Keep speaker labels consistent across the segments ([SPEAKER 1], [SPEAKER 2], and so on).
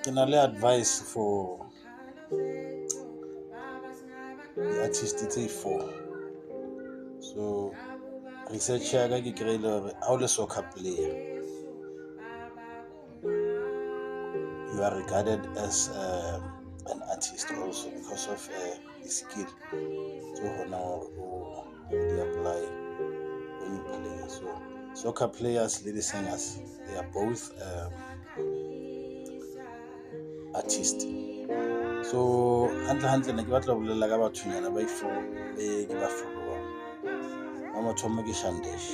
[SPEAKER 1] Can I lay advice for the artist it's for? So research ya ka ke kry-ile gore ha o le soccer player you are regarded as an artist also because of the skill so now you apply when you play. So soccer players, lady singers, they are both artists. So hantle ne ke batla go bolela ka bathunyana ba ifo ke ba followang. Wa mathomo ke Shandesh.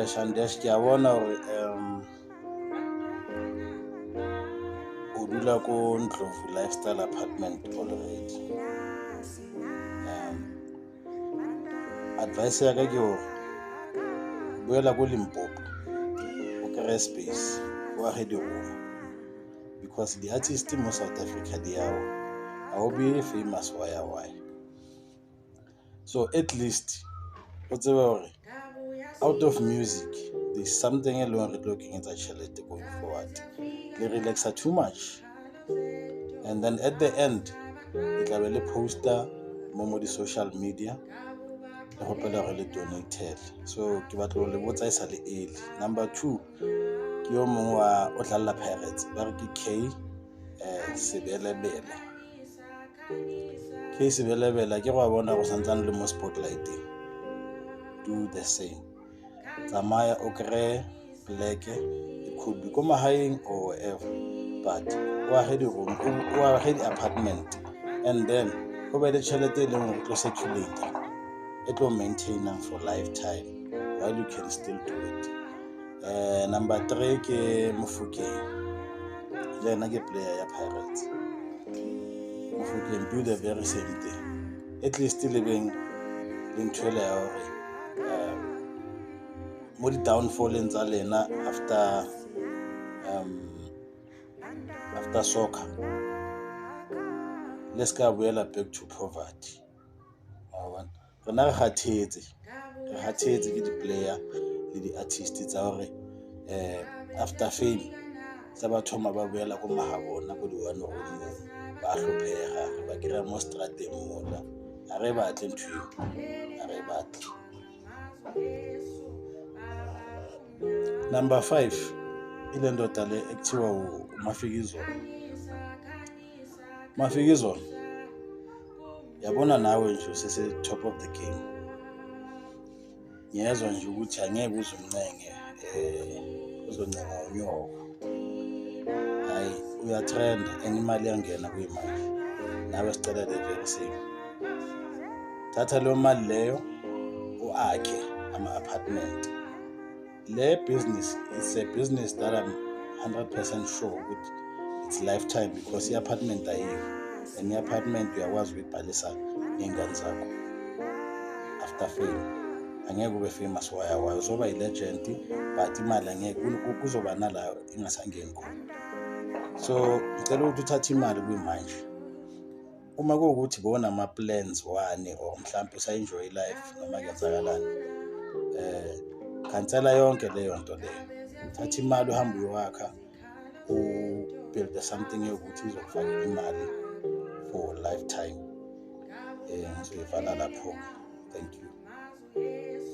[SPEAKER 1] Shandesh ke a bona gore o dula ko Ndlovu lifestyle apartment already. Advice ya ka ke gore boela ko Limpopo o kry space o age di-room because the artist mo South Africa di ao a o be famous why. So at least o tsebe gore out of music there's something e leng re looking at tšhelete going forward. Le relaxa too much and then at the end e tla be le poster mo di-social media le gopela gore le donated. So ke batla go le botsa e sa le early. Number 2 ke yo mongwe wa o tlalla Pirates ba re ke K Sebelebele. K Sebelebele ke go a bona go santsane le mo spotlighting. Do the same. Tsamaya o kry black, it could be ko mahaeng or wherever, but o age di-room, o age di-apartment and then go be le tšhelete e leng gore e tlo circulate, e tlo maintainer for lifetime while you can still do it. Number 3 ke Mofokeng, le ena ke player ya Pirates. Mofokeng do the very same thing, at least le beng le ntho ele ya gore mo di-downfalleng tsa lena after soccer le ska boela back to poverty. Rena re kgathetse ke di-player le di-artist tsa gore after fame tsa ba thoma ba boela ko mahabona ko di-one room ba hlophega ba kry-a mo strateng mola a re batle ntho eo a re batle. Number 5 ile ndoda le ekuthiwa Mafikizolo yabona nawe nje usese top of the game. Ngiyezwa nje ukuthi angeke uzumncenge uzoncenga unyoko. Hayi uyatrend and imali yangena kuyimali nawe sicela the very same. Thatha leyo mali leyo uakhe ama-apartment. Le business is a business that I'm 100% sure ukuthi it's lifetime because i-apartment ayikho and i-apartment uyakwazi ukuyibhalisa ngey'ngane zakho after fame. Angeke ube famous why uzoba i-legend but imali angeke kuzoba nala ingasangeni khona. So ngicela ukuthi uthathe imali kuyimanje uma kuwukuthi bona ama-plans wani or mhlawumbe usa-enjoy life noma kuyenzakalani, khansela yonke leyo nto leyo, thatha imali uhambe uyokwakha ubuild something yokuthi izokufakela imali for lifetime. Ngizoyivala lapho. Thank you.